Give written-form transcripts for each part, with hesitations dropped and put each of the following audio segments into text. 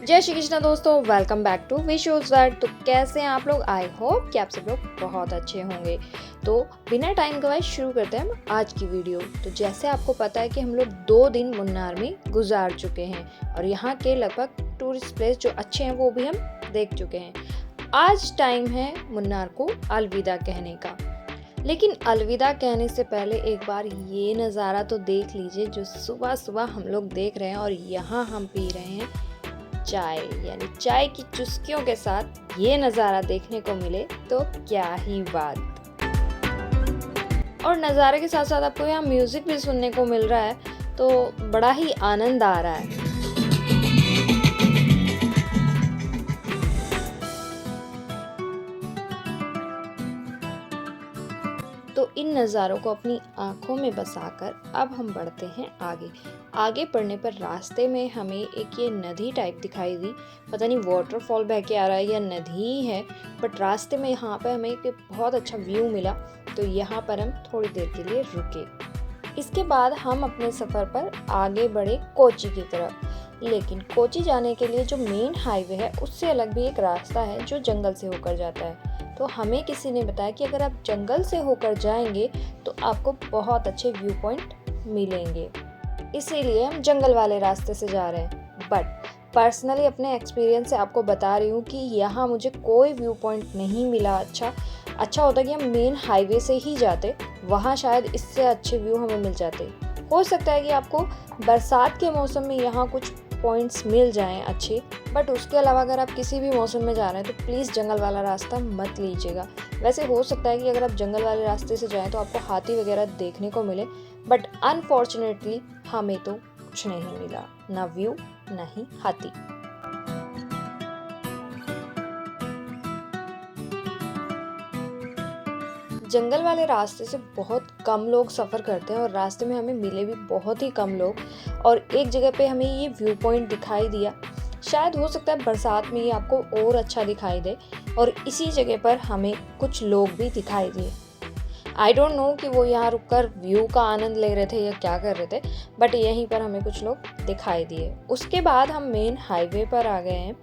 जय श्री कृष्णा दोस्तों, welcome back to विशुअल्स world. तो कैसे हैं आप लोग? आई होप कि आप सब लोग बहुत अच्छे होंगे। तो बिना टाइम गवाए शुरू करते हैं हम आज की वीडियो। तो जैसे आपको पता है कि हम लोग 2 दिन मुन्नार में गुजार चुके हैं और यहाँ के लगभग टूरिस्ट प्लेस जो अच्छे हैं वो भी हम देख चुके हैं। आज टाइम है मुन्नार को अलविदा कहने का, लेकिन अलविदा कहने से पहले एक बार ये नज़ारा तो देख लीजिए जो सुबह सुबह हम लोग देख रहे हैं। और यहाँ हम पी रहे हैं चाय, यानी चाय की चुस्कियों के साथ ये नज़ारा देखने को मिले तो क्या ही बात। और नज़ारे के साथ साथ आपको यहाँ म्यूज़िक भी सुनने को मिल रहा है, तो बड़ा ही आनंद आ रहा है। तो इन नज़ारों को अपनी आंखों में बसाकर अब हम बढ़ते हैं आगे बढ़ने पर रास्ते में हमें एक ये नदी टाइप दिखाई दी। पता नहीं वाटरफॉल बह के आ रहा है या नदी ही है, बट रास्ते में यहाँ पर हमें एक बहुत अच्छा व्यू मिला। तो यहाँ पर हम थोड़ी देर के लिए रुके। इसके बाद हम अपने सफ़र पर आगे बढ़े कोची की तरफ। लेकिन कोची जाने के लिए जो मेन हाईवे है उससे अलग भी एक रास्ता है जो जंगल से होकर जाता है। तो हमें किसी ने बताया कि अगर आप जंगल से होकर जाएंगे तो आपको बहुत अच्छे व्यू पॉइंट मिलेंगे, इसीलिए हम जंगल वाले रास्ते से जा रहे हैं। बट पर्सनली अपने एक्सपीरियंस से आपको बता रही हूँ कि यहाँ मुझे कोई व्यू पॉइंट नहीं मिला। अच्छा होता कि हम मेन हाईवे से ही जाते, वहाँ शायद इससे अच्छे व्यू हमें मिल जाते। हो सकता है कि आपको बरसात के मौसम में यहाँ कुछ पॉइंट्स मिल जाएं अच्छे, बट उसके अलावा अगर आप किसी भी मौसम में जा रहे हैं तो प्लीज़ जंगल वाला रास्ता मत लीजिएगा। वैसे हो सकता है कि अगर आप जंगल वाले रास्ते से जाएं तो आपको हाथी वगैरह देखने को मिले, बट अनफॉर्चुनेटली हमें तो कुछ नहीं मिला, ना व्यू ना ही हाथी। जंगल वाले रास्ते से बहुत कम लोग सफ़र करते हैं और रास्ते में हमें मिले भी बहुत ही कम लोग। और एक जगह पे हमें ये व्यू पॉइंट दिखाई दिया, शायद हो सकता है बरसात में ये आपको और अच्छा दिखाई दे। और इसी जगह पर हमें कुछ लोग भी दिखाई दिए। आई डोंट नो कि वो यहाँ रुककर व्यू का आनंद ले रहे थे या क्या कर रहे थे, बट यहीं पर हमें कुछ लोग दिखाई दिए। उसके बाद हम मेन हाईवे पर आ गए हैं,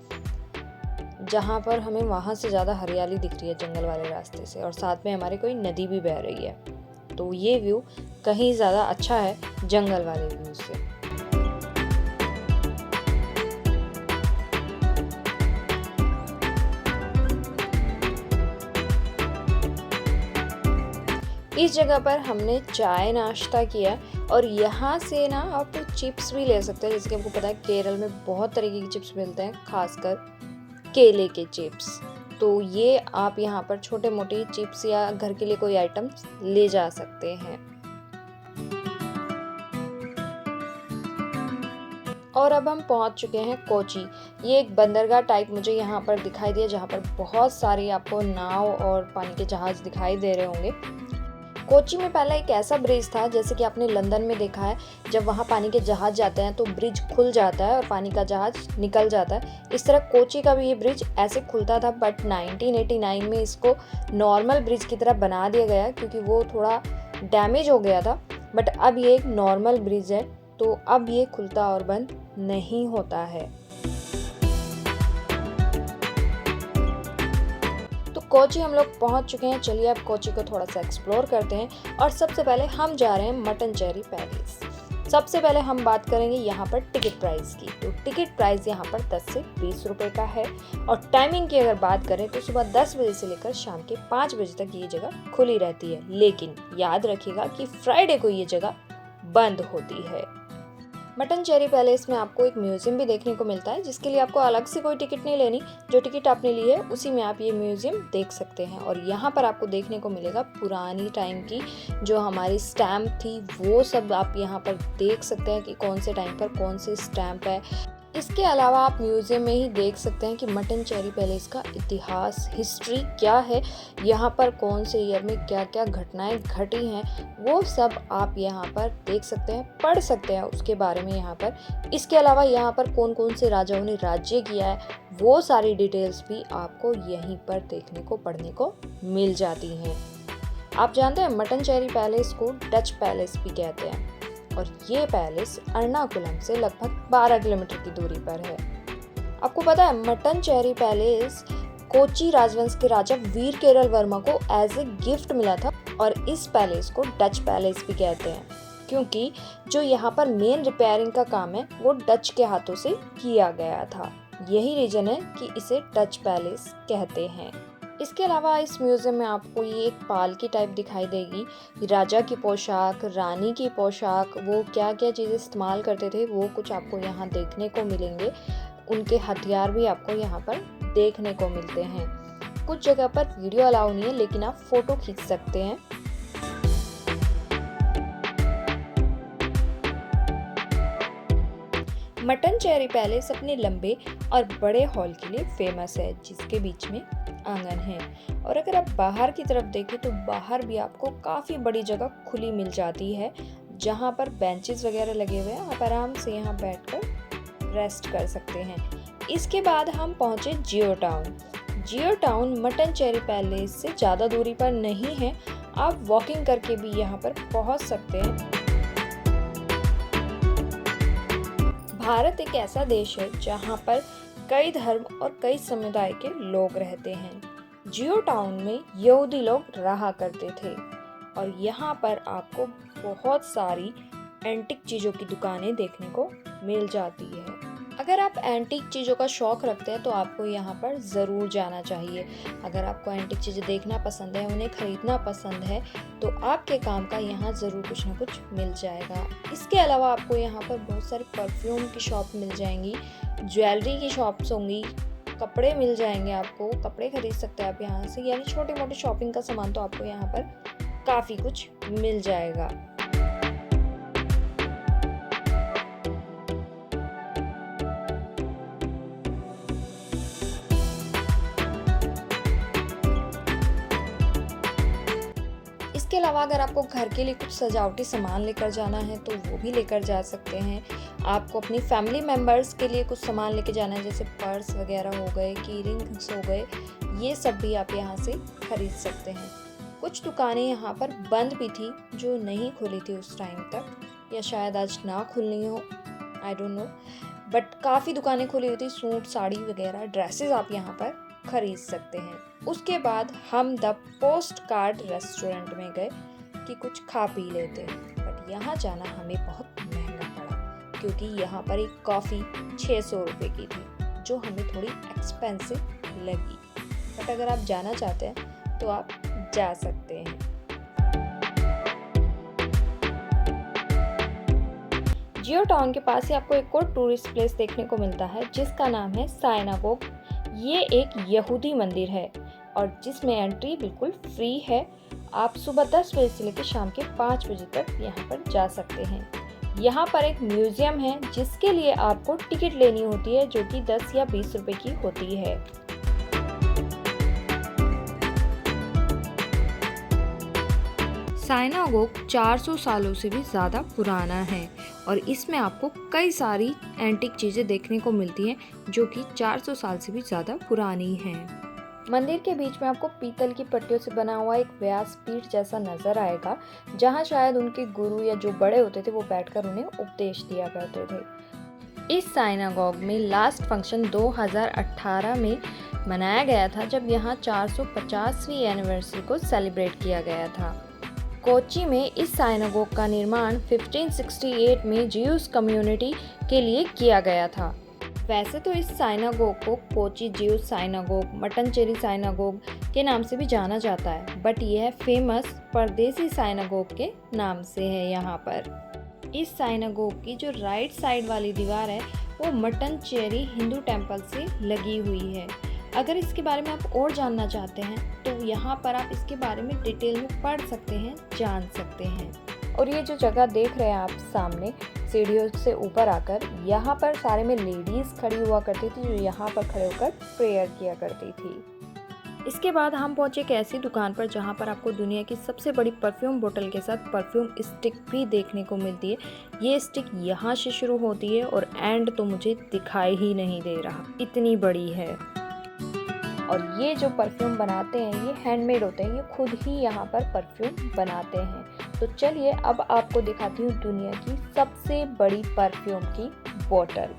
जहाँ पर हमें वहाँ से ज़्यादा हरियाली दिख रही है जंगल वाले रास्ते से, और साथ में हमारे कोई नदी भी बह रही है। तो ये व्यू कहीं ज़्यादा अच्छा है जंगल वाले व्यू से। इस जगह पर हमने चाय नाश्ता किया और यहाँ से ना आप चिप्स भी ले सकते हैं। जैसे कि आपको पता है केरल में बहुत तरीके की चिप्स मिलते हैं, खासकर केले के चिप्स। तो ये आप यहाँ पर छोटे मोटे चिप्स या घर के लिए कोई आइटम्स ले जा सकते हैं। और अब हम पहुँच चुके हैं कोची। ये एक बंदरगाह टाइप मुझे यहाँ पर दिखाई दिया, जहाँ पर बहुत सारी आपको नाव और पानी के जहाज दिखाई दे रहे होंगे। कोची में पहले एक ऐसा ब्रिज था जैसे कि आपने लंदन में देखा है, जब वहाँ पानी के जहाज जाते हैं तो ब्रिज खुल जाता है और पानी का जहाज निकल जाता है। इस तरह कोची का भी ये ब्रिज ऐसे खुलता था, बट 1989 में इसको नॉर्मल ब्रिज की तरह बना दिया गया क्योंकि वो थोड़ा डैमेज हो गया था। बट अब ये एक नॉर्मल ब्रिज है, तो अब ये खुलता और बंद नहीं होता है। कोची हम लोग पहुंच चुके हैं। चलिए अब कोची को थोड़ा सा एक्सप्लोर करते हैं। और सबसे पहले हम जा रहे हैं मट्टनचेरी पैलेस। सबसे पहले हम बात करेंगे यहाँ पर टिकट प्राइस की। तो टिकट प्राइस यहाँ पर 10 से 20 रुपए का है। और टाइमिंग की अगर बात करें तो सुबह 10 बजे से लेकर शाम के 5 बजे तक ये जगह खुली रहती है। लेकिन याद रखिएगा कि फ्राइडे को ये जगह बंद होती है। मट्टनचेरी पैलेस में आपको एक म्यूजियम भी देखने को मिलता है, जिसके लिए आपको अलग से कोई टिकट नहीं लेनी। जो टिकट आपने ली है उसी में आप ये म्यूजियम देख सकते हैं। और यहाँ पर आपको देखने को मिलेगा पुरानी टाइम की जो हमारी स्टैम्प थी, वो सब आप यहाँ पर देख सकते हैं कि कौन से टाइम पर कौन सी स्टैम्प है। इसके अलावा आप म्यूज़ियम में ही देख सकते हैं कि मट्टनचेरी पैलेस का इतिहास, हिस्ट्री क्या है, यहाँ पर कौन से ईयर में क्या क्या घटनाएं घटी हैं, वो सब आप यहाँ पर देख सकते हैं, पढ़ सकते हैं उसके बारे में यहाँ पर। इसके अलावा यहाँ पर कौन कौन से राजाओं ने राज्य किया है, वो सारी डिटेल्स भी आपको यहीं पर देखने को पढ़ने को मिल जाती हैं। आप जानते हैं मट्टनचेरी पैलेस को डच पैलेस भी कहते हैं। और ये पैलेस एर्नाकुलम से लगभग 12 किलोमीटर की दूरी पर है। आपको पता है मट्टनचेरी पैलेस कोची राजवंश के राजा वीर केरल वर्मा को एज ए गिफ्ट मिला था और इस पैलेस को डच पैलेस भी कहते हैं क्योंकि जो यहाँ पर मेन रिपेयरिंग का काम है वो डच के हाथों से किया गया था। यही रीजन है कि इसे डच पैलेस कहते हैं। इसके अलावा इस म्यूजियम में आपको ये एक पालकी टाइप दिखाई देगी। राजा की पोशाक, रानी की पोशाक, वो क्या क्या चीज़ें इस्तेमाल करते थे वो कुछ आपको यहाँ देखने को मिलेंगे। उनके हथियार भी आपको यहाँ पर देखने को मिलते हैं। कुछ जगह पर वीडियो अलाउ नहीं है लेकिन आप फोटो खींच सकते हैं। मट्टनचेरी पैलेस अपने लंबे और बड़े हॉल के लिए फेमस है जिसके बीच में आंगन है। और अगर आप बाहर की तरफ देखें तो बाहर भी आपको काफ़ी बड़ी जगह खुली मिल जाती है जहाँ पर बेंचेस वगैरह लगे हुए हैं। आप आराम से यहाँ बैठकर रेस्ट कर सकते हैं। इसके बाद हम पहुँचे जियो टाउन। जियो टाउन मट्टनचेरी पैलेस से ज़्यादा दूरी पर नहीं है, आप वॉकिंग करके भी यहाँ पर पहुँच सकते हैं। भारत एक ऐसा देश है जहाँ पर कई धर्म और कई समुदाय के लोग रहते हैं। जियो टाउन में यहूदी लोग रहा करते थे और यहाँ पर आपको बहुत सारी एंटीक चीज़ों की दुकानें देखने को मिल जाती है। अगर आप एंटीक चीज़ों का शौक़ रखते हैं तो आपको यहाँ पर ज़रूर जाना चाहिए। अगर आपको एंटीक चीज़ें देखना पसंद है, उन्हें ख़रीदना पसंद है तो आपके काम का यहाँ ज़रूर कुछ ना कुछ मिल जाएगा। इसके अलावा आपको यहाँ पर बहुत सारी परफ्यूम की शॉप मिल जाएंगी, ज्वेलरी की शॉप्स होंगी, कपड़े मिल जाएंगे, आपको कपड़े खरीद सकते हैं आप यहाँ से। यानी छोटे मोटे शॉपिंग का सामान तो आपको यहाँ पर काफ़ी कुछ मिल जाएगा। इसके अलावा अगर आपको घर के लिए कुछ सजावटी सामान लेकर जाना है तो वो भी लेकर जा सकते हैं। आपको अपनी फैमिली मेम्बर्स के लिए कुछ सामान लेके जाना है जैसे पर्स वगैरह हो गए, की रिंग्स हो गए, ये सब भी आप यहाँ से खरीद सकते हैं। कुछ दुकानें यहाँ पर बंद भी थी जो नहीं खुली थी उस टाइम तक, या शायद आज ना खुलनी हो, आई डोंट नो, बट काफ़ी दुकानें खुली हुई थी। सूट, साड़ी वगैरह, ड्रेसेस आप यहाँ पर खरीद सकते हैं। उसके बाद हम द पोस्ट कार्ड रेस्टोरेंट में गए कि कुछ खा पी लेते, बट यहाँ जाना हमें बहुत महंगा पड़ा क्योंकि यहाँ पर एक कॉफ़ी 600 रुपये की थी जो हमें थोड़ी एक्सपेंसिव लगी। बट अगर आप जाना चाहते हैं तो आप जा सकते हैं। जियो टाउन के पास ही आपको एक और टूरिस्ट प्लेस देखने को मिलता है जिसका नाम है साइनागोग। ये एक यहूदी मंदिर है और जिसमें एंट्री बिल्कुल फ्री है। आप सुबह 10 बजे से लेकर शाम के 5 बजे तक यहाँ पर जा सकते हैं। यहाँ पर एक म्यूजियम है जिसके लिए आपको टिकट लेनी होती है जो कि 10 या 20 रुपए की होती है। साइनागोग 400 सालों से भी ज़्यादा पुराना है और इसमें आपको कई सारी एंटीक चीज़ें देखने को मिलती हैं जो कि 400 साल से भी ज़्यादा पुरानी हैं। मंदिर के बीच में आपको पीतल की पट्टियों से बना हुआ एक व्यासपीठ जैसा नज़र आएगा जहां शायद उनके गुरु या जो बड़े होते थे वो बैठकर उन्हें उपदेश दिया करते थे। इस साइनागोग में लास्ट फंक्शन 2018 में मनाया गया था जब यहाँ 450वीं एनिवर्सरी को सेलिब्रेट किया गया था। कोच्चि में इस साइनागोग का निर्माण 1568 में ज्यूस कम्युनिटी के लिए किया गया था। वैसे तो इस साइनागोग को कोच्चि ज्यूस साइनागोग, मट्टनचेरी साइनागोग के नाम से भी जाना जाता है, बट यह फेमस परदेसी साइनागोग के नाम से है। यहाँ पर इस साइनागोग की जो राइट साइड वाली दीवार है वो मट्टनचेरी हिंदू टेम्पल से लगी हुई है। अगर इसके बारे में आप और जानना चाहते हैं तो यहाँ पर आप इसके बारे में डिटेल में पढ़ सकते हैं, जान सकते हैं। और ये जो जगह देख रहे हैं आप सामने सीढ़ियों से ऊपर आकर, यहाँ पर सारे में लेडीज़ खड़ी हुआ करती थी जो यहाँ पर खड़े होकर प्रेयर किया करती थी। इसके बाद हम पहुँचे एक ऐसी दुकान पर जहाँ पर आपको दुनिया की सबसे बड़ी परफ्यूम बोतल के साथ परफ्यूम स्टिक भी देखने को मिलती है। ये स्टिक यहाँ से शुरू होती है और एंड तो मुझे दिखाई ही नहीं दे रहा, इतनी बड़ी है। और ये जो परफ्यूम बनाते हैं ये हैंडमेड होते हैं, ये खुद ही यहाँ पर परफ्यूम बनाते हैं। तो चलिए अब आपको दिखाती हूँ दुनिया की सबसे बड़ी परफ्यूम की बोतल।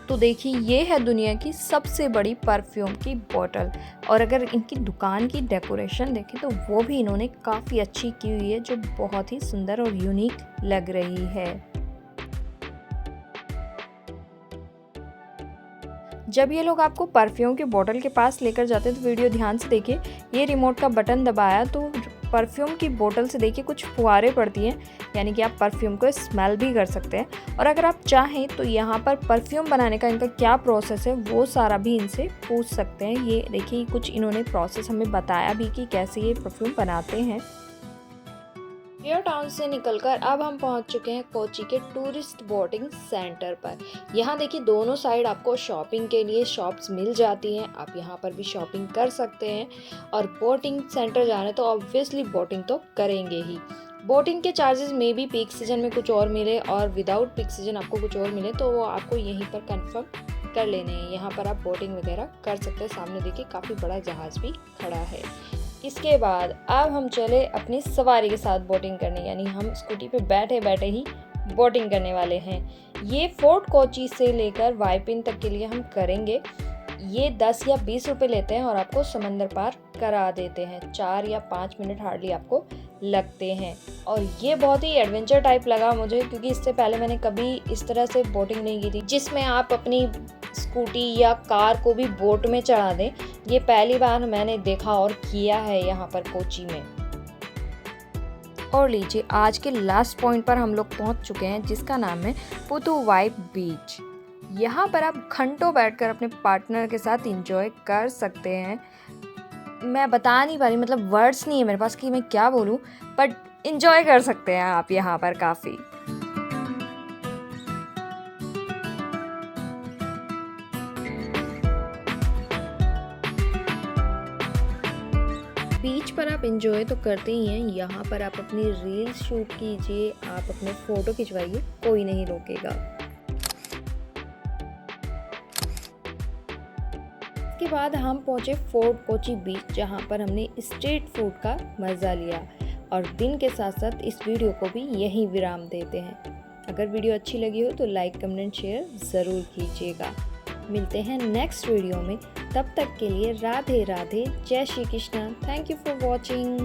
तो देखिए ये है दुनिया की सबसे बड़ी परफ्यूम की बोतल, और अगर इनकी दुकान की डेकोरेशन देखें तो वो भी इन्होंने काफ़ी अच्छी की हुई है, जो बहुत ही सुंदर और यूनिक लग रही है। जब ये लोग आपको परफ्यूम की बोतल के पास लेकर जाते हैं तो वीडियो ध्यान से देखिए। ये रिमोट का बटन दबाया तो परफ्यूम की बोतल से देखिए कुछ फुहारें पड़ती हैं, यानी कि आप परफ्यूम को स्मेल भी कर सकते हैं। और अगर आप चाहें तो यहाँ पर परफ्यूम बनाने का इनका क्या प्रोसेस है वो सारा भी इनसे पूछ सकते हैं। ये देखिए कुछ इन्होंने प्रोसेस हमें बताया भी कि कैसे ये परफ्यूम बनाते हैं। एयर टाउन से निकलकर अब हम पहुंच चुके हैं कोच्चि के टूरिस्ट बोटिंग सेंटर पर। यहाँ देखिए दोनों साइड आपको शॉपिंग के लिए शॉप्स मिल जाती हैं, आप यहाँ पर भी शॉपिंग कर सकते हैं। और बोटिंग सेंटर जाना तो ऑब्वियसली बोटिंग तो करेंगे ही। बोटिंग के चार्जेस में भी पीक सीजन में कुछ और मिले और विदाउट पीक सीजन आपको कुछ और मिले तो वो आपको यहीं पर कंफर्म कर लेने हैं। यहाँ पर आप बोटिंग वगैरह कर सकते हैं। सामने देखिए काफ़ी बड़ा जहाज भी खड़ा है। इसके बाद अब हम चले अपनी सवारी के साथ बोटिंग करने, यानी हम स्कूटी पे बैठे बैठे ही बोटिंग करने वाले हैं। ये फोर्ट कोच्चि से लेकर वाइपिन तक के लिए हम करेंगे। ये 10 या 20 रुपए लेते हैं और आपको समंदर पार करा देते हैं। 4 या 5 मिनट हार्डली आपको लगते हैं। और ये बहुत ही एडवेंचर टाइप लगा मुझे, क्योंकि इससे पहले मैंने कभी इस तरह से बोटिंग नहीं की थी जिसमें आप अपनी स्कूटी या कार को भी बोट में चढ़ा दें। ये पहली बार मैंने देखा और किया है यहाँ पर कोच्चि में। और लीजिए आज के लास्ट पॉइंट पर हम लोग पहुँच चुके हैं, जिसका नाम है पुथुवाई बीच। यहाँ पर आप घंटों बैठकर अपने पार्टनर के साथ एंजॉय कर सकते हैं। मैं बता नहीं पा रही, मतलब वर्ड्स नहीं है मेरे पास कि मैं क्या बोलूँ, बट एंजॉय कर सकते हैं आप यहाँ पर काफ़ी। बीच पर आप एंजॉय तो करते ही हैं, यहाँ पर आप अपनी रील्स शूट कीजिए, आप अपने फ़ोटो खिंचवाइए, कोई नहीं रोकेगा। इसके बाद हम पहुँचे फोर्ट कोच्चि बीच, जहाँ पर हमने स्ट्रीट फूड का मज़ा लिया। और दिन के साथ साथ इस वीडियो को भी यहीं विराम देते हैं। अगर वीडियो अच्छी लगी हो तो लाइक कमेंट शेयर ज़रूर कीजिएगा। मिलते हैं नेक्स्ट वीडियो में, तब तक के लिए राधे राधे, जय Shri Krishna. Thank you for watching.